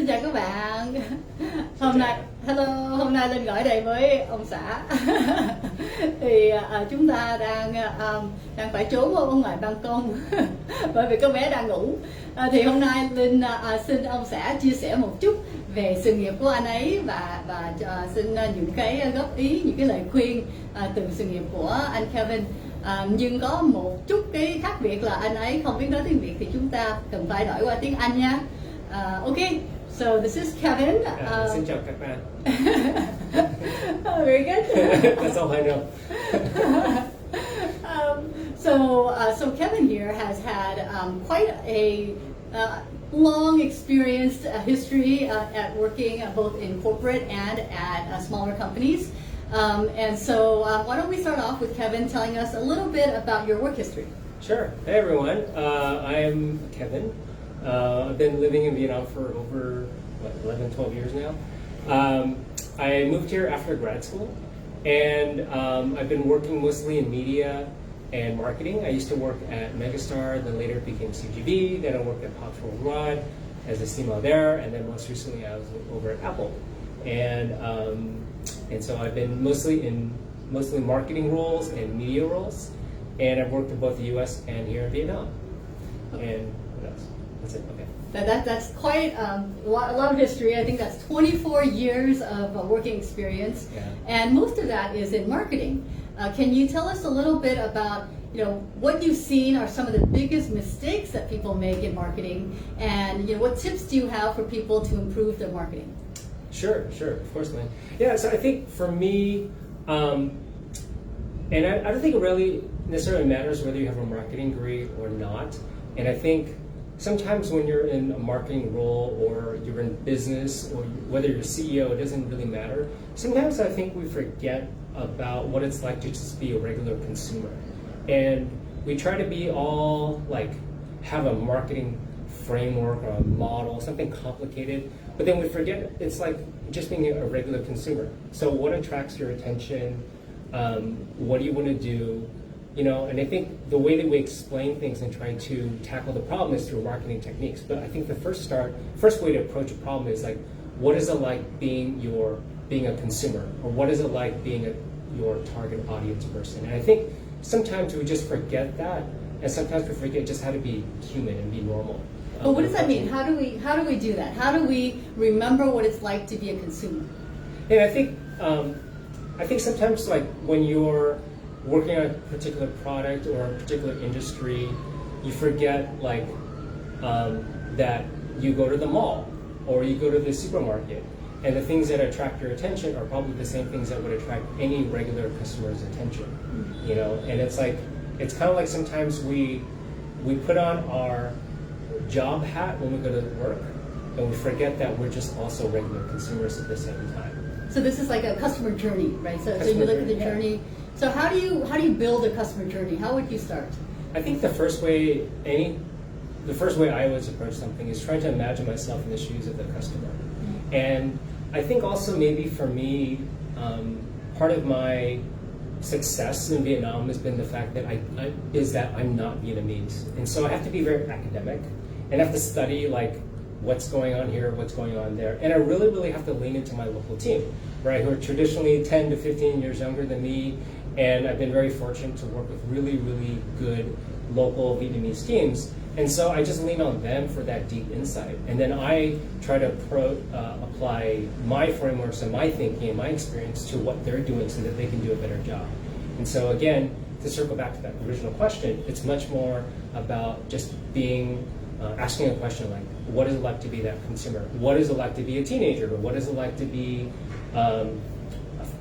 xin chào các bạn. Hôm nay Linh gọi đây với ông xã. Thì chúng ta đang phải trốn ở ngoài ban công bởi vì con bé đang ngủ. Thì hôm nay Linh xin ông xã chia sẻ một chút về sự nghiệp của anh ấy và xin những cái góp ý, những cái lời khuyên từ sự nghiệp của anh Kevin. Nhưng có một chút cái khác biệt là anh ấy không biết nói tiếng Việt thì chúng ta cần phải đổi qua tiếng Anh nha. Okay, so this is Kevin. Xin chào các bạn. Very good. That's all I know. So Kevin here has had quite a long experienced history at working both in corporate and at smaller companies. And so why don't we start off with Kevin telling us a little bit about your work history. Sure. Hey everyone. I am Kevin. I've been living in Vietnam for over 11, 12 years now. I moved here after grad school, and I've been working mostly in media and marketing. I used to work at Megastar, then later became CGV, then I worked at Ogilvyone Worldwide as a CMO there, and then most recently I was over at Apple. And so I've been mostly marketing roles and media roles, and I've worked in both the U.S. and here in Vietnam. And what else? That's it. Okay. That's quite a lot of history. I think that's 24 years of working experience, Yeah. and most of that is in marketing. Can you tell us a little bit about what you've seen are some of the biggest mistakes that people make in marketing, and what tips do you have for people to improve their marketing? Sure, of course, man. Yeah, so I think for me, and I don't think it really necessarily matters whether you have a marketing degree or not. And I think sometimes when you're in a marketing role or you're in business or whether you're a CEO, it doesn't really matter. Sometimes I think we forget about what it's like to just be a regular consumer. And we try to be all like, have a marketing framework or a model, something complicated, but then we forget it's like just being a regular consumer. So what attracts your attention? What do you want to do? And I think the way that we explain things and try to tackle the problem is through marketing techniques. But I think the first way to approach a problem is like, what is it like being a consumer, or what is it like being your target audience person? And I think sometimes we just forget that, and sometimes we forget just how to be human and be normal. But what does that mean? How do we do that? How do we remember what it's like to be a consumer? And I think sometimes like when you're working on a particular product or a particular industry, you forget like that you go to the mall or you go to the supermarket, and the things that attract your attention are probably the same things that would attract any regular customer's attention. And it's kind of like sometimes we put on our job hat when we go to work, and we forget that we're just also regular consumers at the same time. So this is like a customer journey, right? So you look at the journey. Yeah. So how do you build a customer journey? How would you start? I think the first way I always approach something is trying to imagine myself in the shoes of the customer. Mm-hmm. And I think also maybe for me, part of my success in Vietnam has been the fact that I'm not Vietnamese, and so I have to be very academic and have to study like what's going on here, what's going on there, and I really have to lean into my local team, right, who are traditionally 10 to 15 years younger than me, and I've been very fortunate to work with really good local Vietnamese teams, and so I just lean on them for that deep insight, and then I try to apply my frameworks and my thinking and my experience to what they're doing so that they can do a better job. And so again, to circle back to that original question, it's much more about just asking a question like, what is it like to be that consumer? What is it like to be a teenager? What is it like to be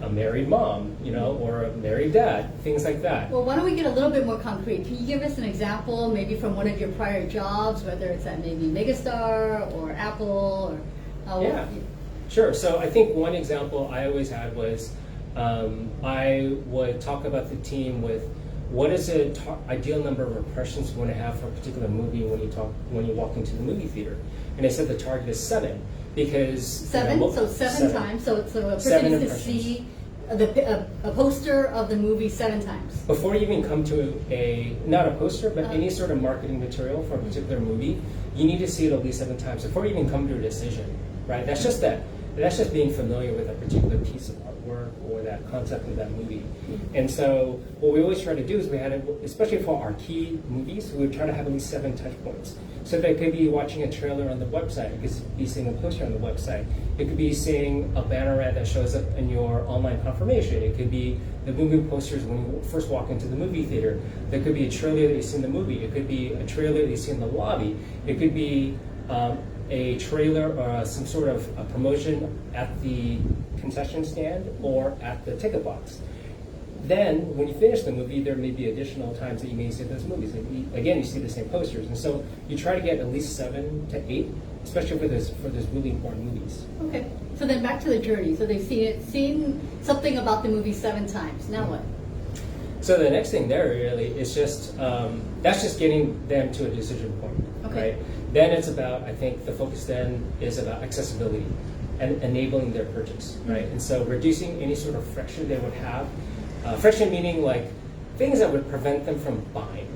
a married mom, or a married dad? Things like that. Well, why don't we get a little bit more concrete? Can you give us an example, maybe from one of your prior jobs, whether it's at maybe Megastar or Apple, or yeah, sure. So I think one example I always had was I would talk about the team with what is the ideal number of impressions you want to have for a particular movie when you walk into the movie theater, and I said the target is 7 because seven times. So a person needs to see a poster of the movie 7 times. Before you even come to not a poster, but any sort of marketing material for a particular movie, you need to see it at least 7 times before you even come to a decision, right? That's just being familiar with a particular piece of artwork or that concept of that movie. And so what we always try to do is especially for our key movies, we would try to have at least 7 touch points. So they could be watching a trailer on the website, it could be seeing a poster on the website, it could be seeing a banner ad that shows up in your online confirmation, it could be the movie posters when you first walk into the movie theater, there could be a trailer that you see in the movie, it could be a trailer that you see in the lobby, it could be a trailer or some sort of a promotion at the concession stand or at the ticket box. Then, when you finish the movie, there may be additional times that you may see those movies. Again, you see the same posters, and so you try to get at least 7 to 8, especially for those really important movies. Okay, so then back to the journey. So they've seen something about the movie 7 times. Now what? So the next thing there really is just that's just getting them to a decision point, okay. Right? Then it's about, I think the focus then is about accessibility and enabling their purchase, right? And so reducing any sort of friction they would have. Friction meaning like things that would prevent them from buying,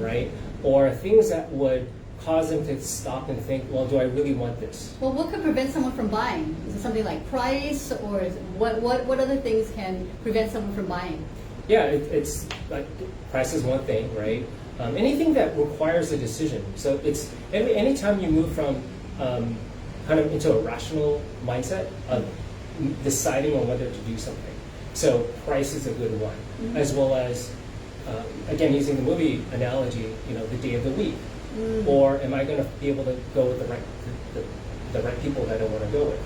right? Or things that would cause them to stop and think, well, do I really want this? Well, what could prevent someone from buying? Is it something like price, or is it, what other things can prevent someone from buying? Yeah, it's like price is one thing, right? Anything that requires a decision. So it's anytime you move from kind of into a rational mindset of deciding on whether to do something. So price is a good one, as well as again using the movie analogy, the day of the week, or am I going to be able to go with the right people that I want to go with?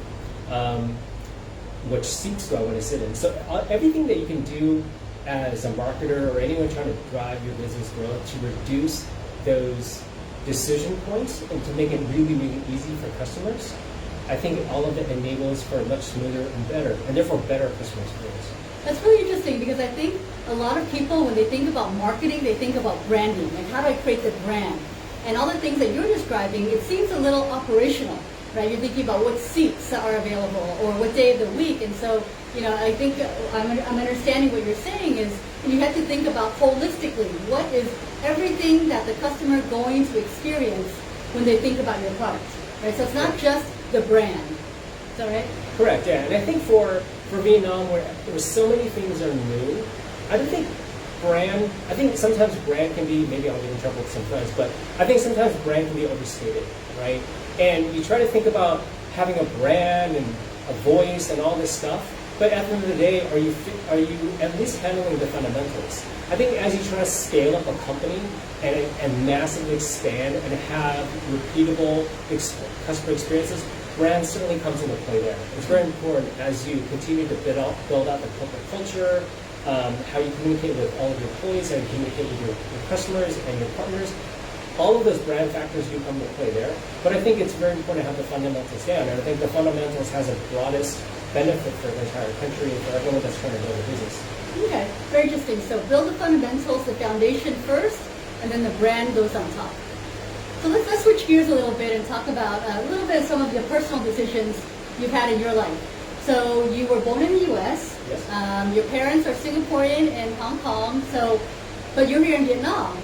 Which seats do I want to sit in? So everything that you can do as a marketer or anyone trying to drive your business growth to reduce those decision points and to make it really, really easy for customers, I think all of it enables for a much smoother and better, and therefore better customer experience. That's really interesting because I think a lot of people, when they think about marketing, they think about branding, like how do I create the brand? And all the things that you're describing, it seems a little operational, right? You're thinking about what seats are available or what day of the week. And so, I think I'm understanding what you're saying is you have to think about holistically, what is everything that the customer is going to experience when they think about your product, right? So it's not just the brand. Is that right? Correct, yeah. And I think for Vietnam, where so many things are new, I think sometimes brand can be, maybe I'll get in trouble sometimes, but I think sometimes brand can be overstated, right? And you try to think about having a brand and a voice and all this stuff, but at the end of the day, are you at least handling the fundamentals? I think as you try to scale up a company and massively expand and have repeatable customer experiences, brand certainly comes into play there. It's very important as you continue to build out the corporate culture, how you communicate with all of your employees, how you communicate with your customers and your partners. All of those brand factors do come into play there. But I think it's very important to have the fundamentals down. And I think the fundamentals has the broadest benefit for the entire country and for everyone that's trying to build a business. Okay, very interesting. So build the fundamentals, the foundation first, and then the brand goes on top. So let's switch gears a little bit and talk about a little bit of some of your personal decisions you've had in your life. So you were born in the U.S. Yes. Your parents are Singaporean and Hong Kong. But you're here in Vietnam.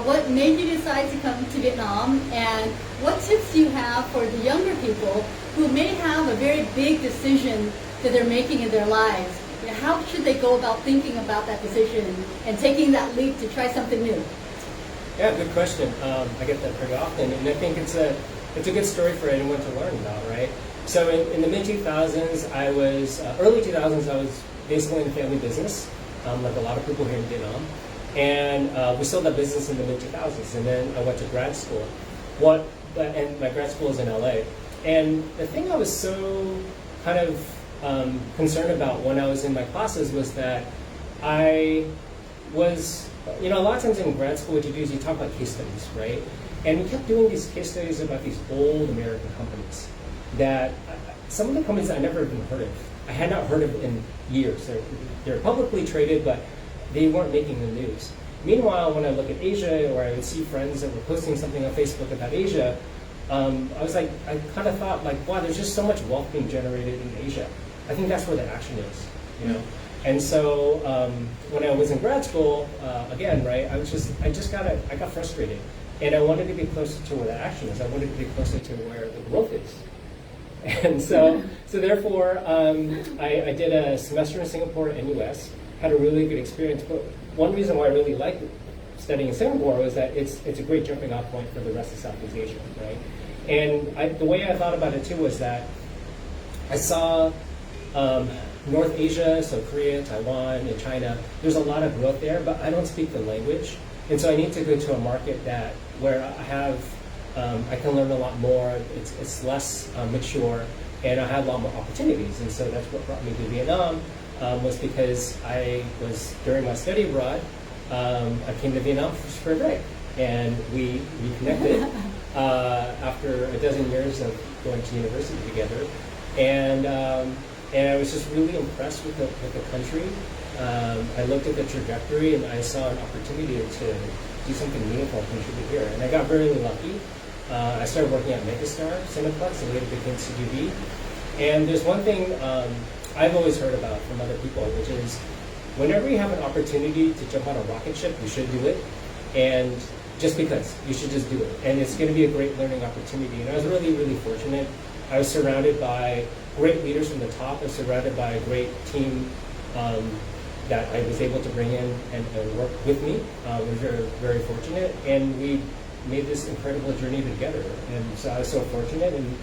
What made you decide to come to Vietnam, and what tips do you have for the younger people who may have a very big decision that they're making in their lives? How should they go about thinking about that decision and taking that leap to try something new? Yeah, good question. I get that pretty often, and I think it's a good story for anyone to learn about, right? So in the mid-2000s, early 2000s, I was basically in the family business, like a lot of people here in Vietnam. And we sold that business in the mid-2000s, and then I went to grad school. And my grad school is in LA. And the thing I was so kind of concerned about when I was in my classes was that I was, a lot of times in grad school what you do is you talk about case studies, right? And we kept doing these case studies about these old American companies that some of the companies I never even heard of. I had not heard of in years. They're publicly traded, but they weren't making the news. Meanwhile, when I look at Asia, or I would see friends that were posting something on Facebook about Asia, I kind of thought like, wow, there's just so much wealth being generated in Asia. I think that's where the action is, And so when I was in grad school, again, right, I got frustrated, and I wanted to be closer to where the action is. I wanted to be closer to where the growth is. And so therefore, I did a semester in Singapore and US, had a really good experience. But one reason why I really liked studying in Singapore was that it's a great jumping off point for the rest of Southeast Asia, right? And the way I thought about it too was that I saw North Asia, so Korea, Taiwan, and China, there's a lot of growth there, but I don't speak the language. And so I need to go to a market where I can learn a lot more, it's less mature, and I have a lot more opportunities. And so that's what brought me to Vietnam, was because during my study abroad, I came to Vietnam for a break. And we reconnected after a dozen years of going to university together. And I was just really impressed with the country. I looked at the trajectory and I saw an opportunity to do something meaningful and contribute here. And I got very lucky. I started working at Megastar Cineplex and later became CGV. And there's one thing I've always heard about from other people, which is whenever you have an opportunity to jump on a rocket ship, you should do it. And just because, you should just do it. And it's going to be a great learning opportunity. And I was really, really fortunate. I was surrounded by great leaders from the top. I was surrounded by a great team that I was able to bring in and work with me. We were very, very fortunate. And we made this incredible journey together. And so I was so fortunate and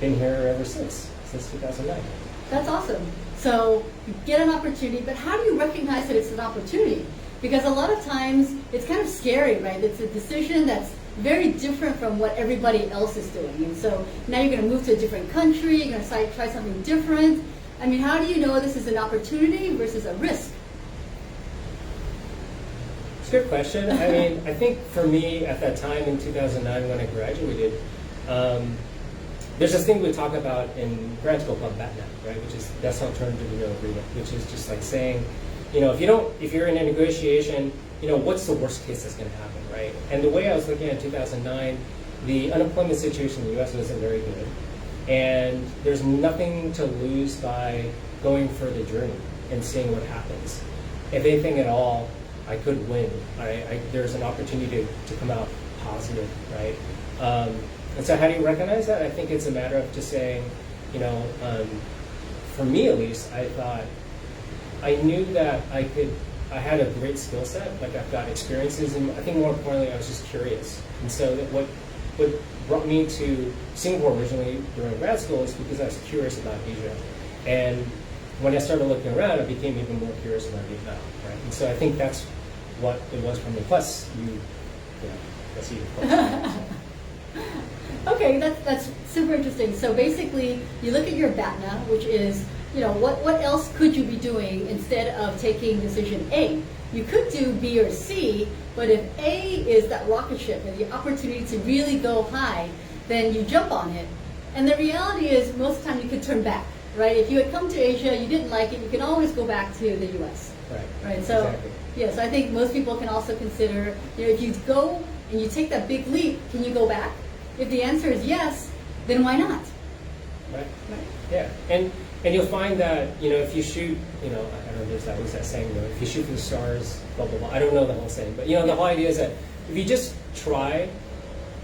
been here ever since 2009. That's awesome. So you get an opportunity, but how do you recognize that it's an opportunity? Because a lot of times it's kind of scary, right? It's a decision that's very different from what everybody else is doing. And so now you're going to move to a different country, you're going to try something different. I mean, how do you know this is an opportunity versus a risk? It's a good question. I mean, I think for me at that time in 2009 when I graduated, there's this thing we talk about in grad school called BATNA, right? Which is that's alternative no agreement, which is just like saying, if you're in a negotiation, what's the worst case that's going to happen, right? And the way I was looking at 2009, the unemployment situation in the U.S. wasn't very good, and there's nothing to lose by going for the journey and seeing what happens. If anything at all, I could win. There's an opportunity to come out positive, right? And so how do you recognize that? I think it's a matter of just saying, for me at least, I thought, I knew that I had a great skill set, like I've got experiences, and I think more importantly, I was just curious. And so what brought me to Singapore originally during grad school is because I was curious about Asia. And when I started looking around, I became even more curious about Vietnam, right? And so I think that's what it was for me. Plus, that's you. Okay, that's super interesting. So basically, you look at your BATNA, which is, what else could you be doing instead of taking decision A? You could do B or C, but if A is that rocket ship and the opportunity to really go high, then you jump on it. And the reality is, most of the time you could turn back, right? If you had come to Asia, you didn't like it, you can always go back to the US. Right. So, exactly. Yes, I think most people can also consider, if you go and you take that big leap, can you go back? If the answer is yes, then why not? Right. Yeah. And you'll find that, if you shoot, I don't know, there's always that saying, if you shoot for the stars, blah, blah, blah. I don't know the whole saying, but, the whole idea is that if you just try,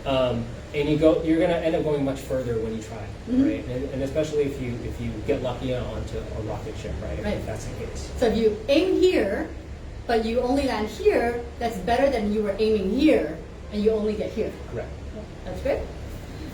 and you go, you're going to end up going much further when you try, right? And especially if you get lucky onto a rocket ship, right? If that's the case. So if you aim here, but you only land here, that's better than you were aiming here, and you only get here. Correct. That's great.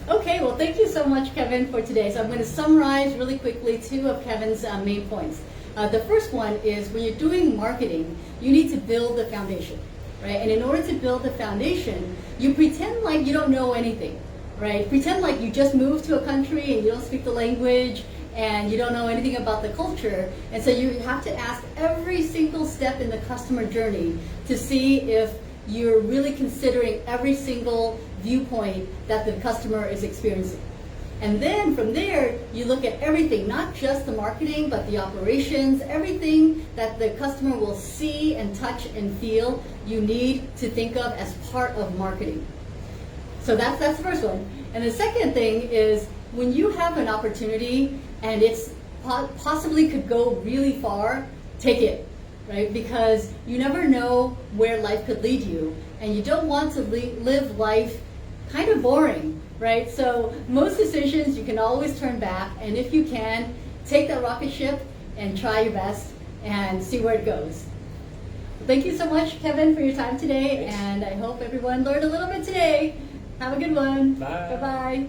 Okay, well, thank you so much, Kevin, for today. So I'm going to summarize really quickly 2 of Kevin's main points. The first one is when you're doing marketing, you need to build the foundation, right? And in order to build the foundation, you pretend like you don't know anything, right? Pretend like you just moved to a country and you don't speak the language and you don't know anything about the culture. And so you have to ask every single step in the customer journey to see if you're really considering every single viewpoint that the customer is experiencing. And then from there, you look at everything, not just the marketing, but the operations, everything that the customer will see and touch and feel, you need to think of as part of marketing. So that's the first one. And the second thing is when you have an opportunity and it's possibly could go really far, take it, right? Because you never know where life could lead you, and you don't want to live life kind of boring, right? So most decisions you can always turn back, and if you can, take that rocket ship and try your best and see where it goes. Thank you so much, Kevin, for your time today, and I hope everyone learned a little bit today. Have a good one. Bye. Bye-bye.